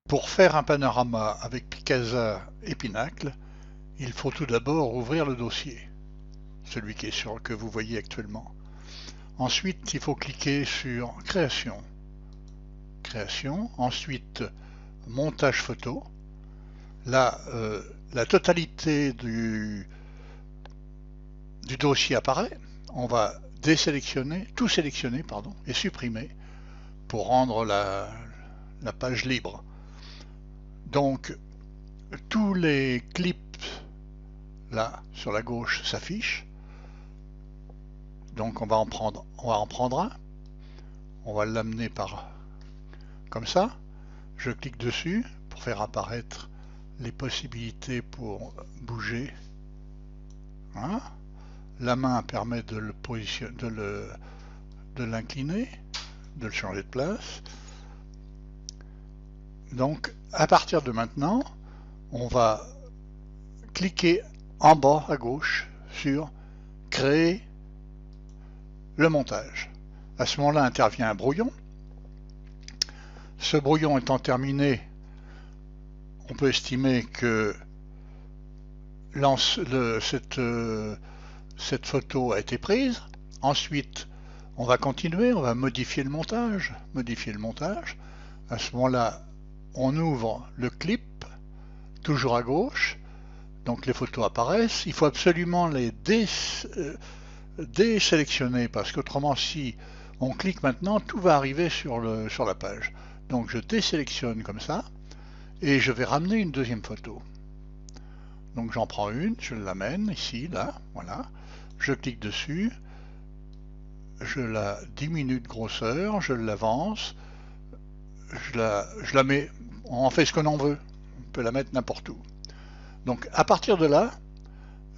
Pour faire un panorama avec Picasa et Pinacle, il faut tout d'abord ouvrir le dossier, celui que vous voyez actuellement. Ensuite, il faut cliquer sur Création. Ensuite, Montage photo. Là, la totalité du dossier apparaît. On va tout sélectionner et supprimer pour rendre la page libre. Donc, tous les clips là sur la gauche s'affichent. Donc on va en prendre un. On va l'amener comme ça. Je clique dessus pour faire apparaître les possibilités pour bouger. Hein? La main permet de le positionner, de l'incliner, de le changer de place. Donc à partir de maintenant, on va cliquer en bas à gauche sur Créer le montage. À ce moment-là intervient un brouillon. Ce brouillon étant terminé, on peut estimer que cette photo a été prise. Ensuite, on va continuer, on va modifier le montage. À ce moment-là, on ouvre le clip, toujours à gauche. Donc les photos apparaissent. Il faut absolument les désélectionner parce qu'autrement, si on clique maintenant, tout va arriver sur la page. Donc je désélectionne comme ça et je vais ramener une deuxième photo. Donc j'en prends une, je l'amène ici, là, voilà. Je clique dessus, je la diminue de grosseur, je l'avance, je la mets, on en fait ce qu'on en veut, on peut la mettre n'importe où. Donc à partir de là,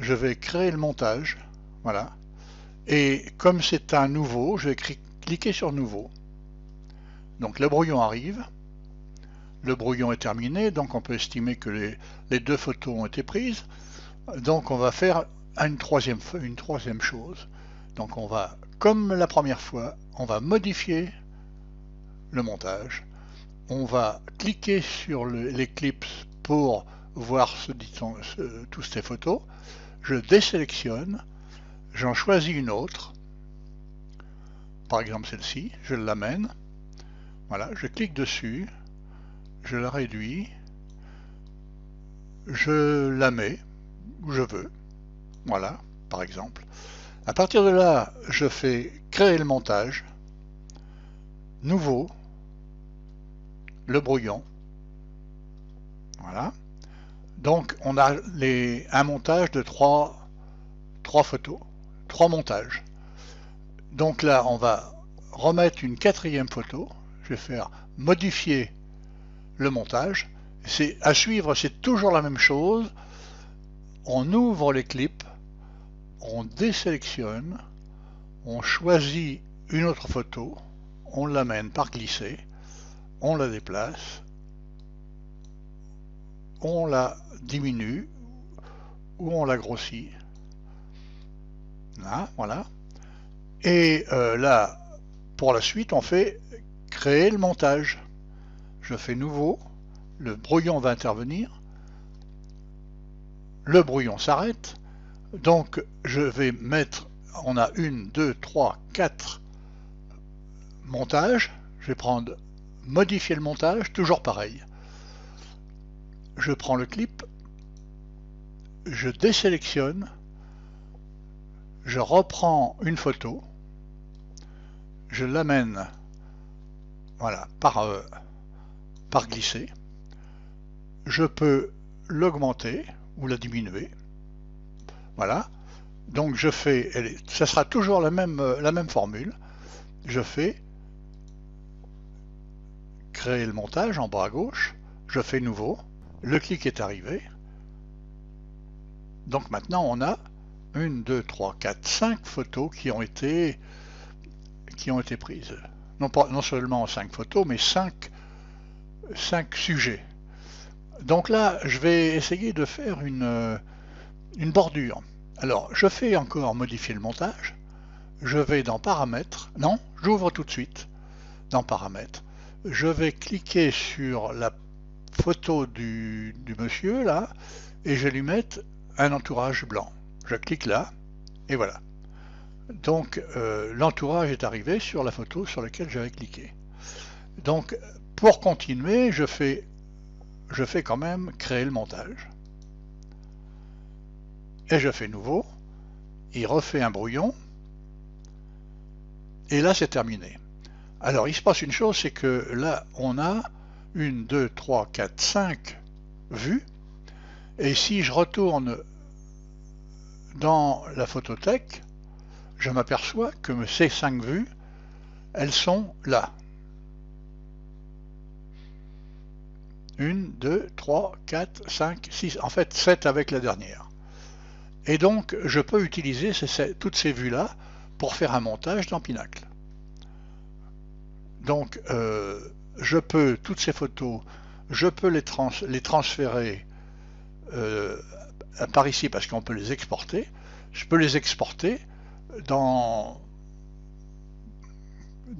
je vais créer le montage, voilà. Et comme c'est un nouveau, je vais cliquer sur nouveau. Donc le brouillon arrive, le brouillon est terminé, donc on peut estimer que les deux photos ont été prises. Donc on va faire une troisième chose. Donc on va, comme la première fois, on va modifier le montage. On va cliquer sur les clips pour voir toutes ces photos. Je désélectionne, j'en choisis une autre, par exemple celle-ci, je l'amène, voilà, je clique dessus, je la réduis, je la mets où je veux, voilà, par exemple. À partir de là, je fais créer le montage, nouveau, le brouillon, voilà. Donc on a un montage de trois photos, 3 montages. Donc là, on va remettre une quatrième photo. Je vais faire modifier le montage. À suivre, c'est toujours la même chose. On ouvre les clips, on désélectionne, on choisit une autre photo, on l'amène par glisser, on la déplace, on la diminue ou on la grossit. Là, voilà. Et là, pour la suite, on fait créer le montage. Je fais nouveau, le brouillon va intervenir, le brouillon s'arrête, donc je vais mettre, on a 1, 2, 3, 4 montages, je vais prendre modifier le montage, toujours pareil. Je prends le clip, je désélectionne, je reprends une photo, je l'amène, voilà, par glisser. Je peux l'augmenter ou la diminuer. Voilà. Donc je fais, ça sera toujours la même formule. Je fais créer le montage en bas à gauche. Je fais nouveau. Le clic est arrivé. Donc maintenant on a 1, 2, 3, 4, 5 photos qui ont été prises. Non seulement 5 photos, mais 5 sujets. Donc là, je vais essayer de faire une bordure. Alors, je fais encore modifier le montage. je vais dans paramètres, non, j'ouvre tout de suite dans paramètres, je vais cliquer sur la photo du monsieur là, et je vais lui mettre un entourage blanc. Je clique là, et voilà. Donc l'entourage est arrivé sur la photo sur laquelle j'avais cliqué. Donc pour continuer, je fais quand même créer le montage. Et je fais nouveau, il refait un brouillon, et là c'est terminé. Alors il se passe une chose, c'est que là on a 1, 2, 3, 4, 5 vues, et si je retourne dans la photothèque, je m'aperçois que ces 5 vues, elles sont là. 1, 2, 3, 4, 5, 6, en fait 7 avec la dernière. Et donc je peux utiliser toutes ces vues-là pour faire un montage dans Pinacle. Donc je peux, toutes ces photos, je peux les transférer par ici parce qu'on peut les exporter. Je peux les exporter dans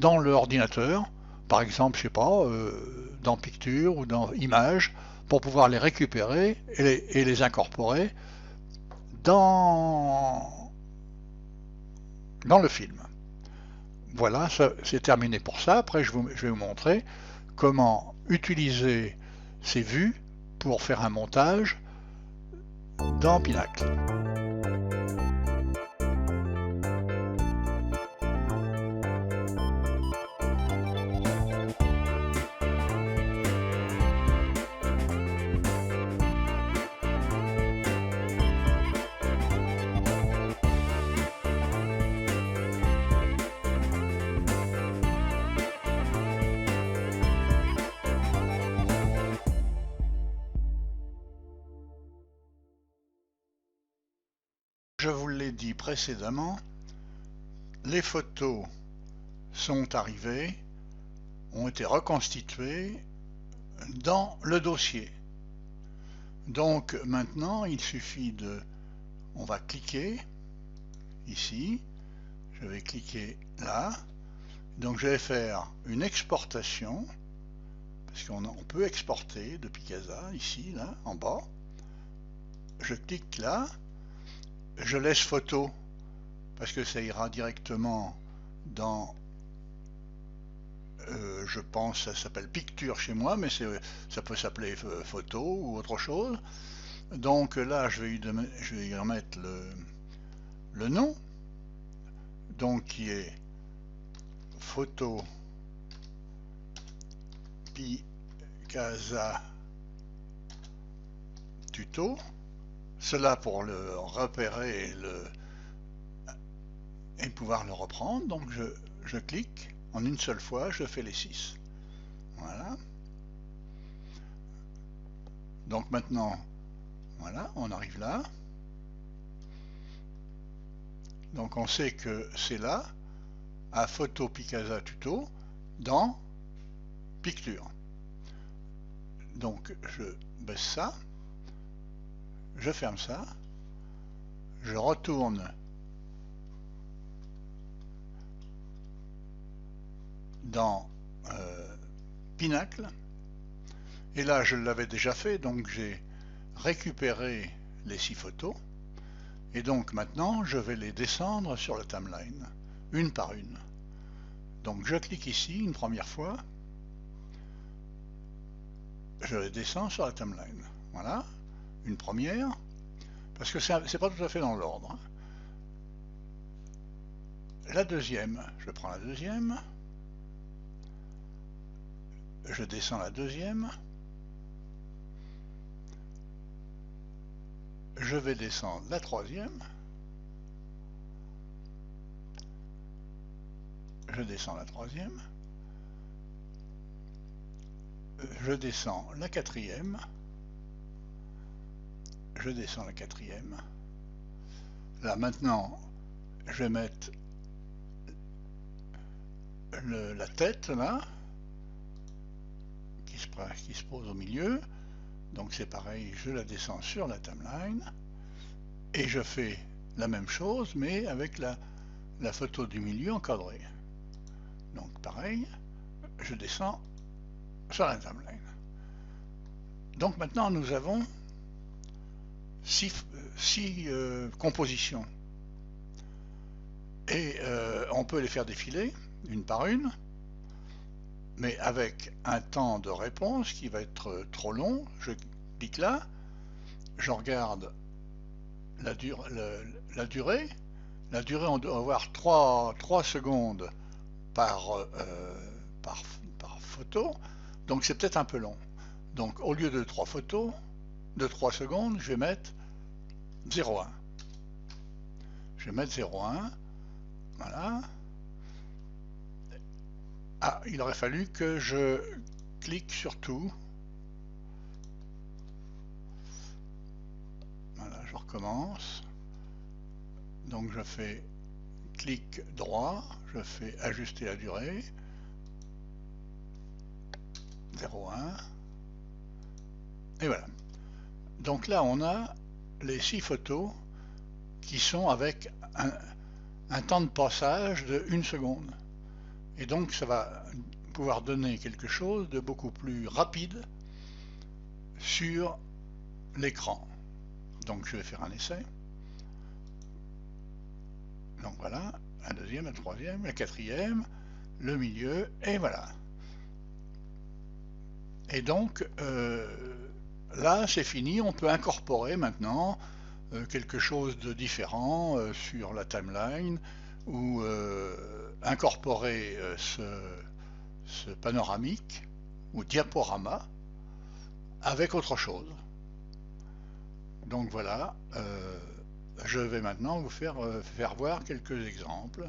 l'ordinateur, par exemple, je sais pas, dans Picture ou dans Images, pour pouvoir les récupérer et les incorporer dans le film. Voilà, c'est terminé pour ça. Après, je vais vous montrer comment utiliser ces vues pour faire un montage dans Pinacle. Je vous l'ai dit précédemment, les photos sont arrivées, ont été reconstituées dans le dossier. Donc maintenant, il suffit on va cliquer ici, je vais cliquer là, donc je vais faire une exportation, parce qu'on peut exporter de Picasa, ici, là, en bas. Je clique là, je laisse photo, parce que ça ira directement dans, je pense ça s'appelle Picture chez moi, mais ça peut s'appeler photo ou autre chose. Donc là, je vais y remettre le nom, donc qui est photo Picasa tuto. Cela pour le repérer et pouvoir le reprendre. Donc je clique en une seule fois, je fais les 6. Voilà. Donc maintenant, voilà, on arrive là. Donc on sait que c'est là, à photo Picasa tuto, dans Picture. Donc je baisse ça, je ferme ça, je retourne dans Pinacle, et là je l'avais déjà fait, donc j'ai récupéré les 6 photos, et donc maintenant je vais les descendre sur la timeline, une par une. Donc je clique ici une première fois, je les descends sur la timeline, voilà, une première, parce que c'est pas tout à fait dans l'ordre. La deuxième, je prends la deuxième, je descends la deuxième, je vais descendre la troisième, je descends la troisième, je descends la quatrième, je descends la quatrième. Là maintenant, je vais mettre la tête là, qui se pose au milieu. Donc c'est pareil, je la descends sur la timeline et je fais la même chose mais avec la photo du milieu encadrée. Donc pareil, je descends sur la timeline. Donc maintenant nous avons 6 compositions. Et on peut les faire défiler une par une, mais avec un temps de réponse qui va être trop long. Je clique là, je regarde la durée. La durée, on doit avoir 3 secondes par photo, donc c'est peut-être un peu long. Donc au lieu de 3 photos, de 3 secondes, je vais mettre 0,1. Je vais mettre 0,1. Voilà. Ah, il aurait fallu que je clique sur tout. Voilà, je recommence. Donc je fais clic droit, je fais ajuster la durée. 0,1. Et voilà. Donc là, on a les 6 photos qui sont avec un temps de passage de 1 seconde. Et donc ça va pouvoir donner quelque chose de beaucoup plus rapide sur l'écran. Donc je vais faire un essai. Donc voilà, un deuxième, un troisième, un quatrième, le milieu, et voilà. Et donc là c'est fini, on peut incorporer maintenant quelque chose de différent sur la timeline, ou incorporer ce panoramique ou diaporama avec autre chose. Donc voilà, je vais maintenant vous faire voir quelques exemples.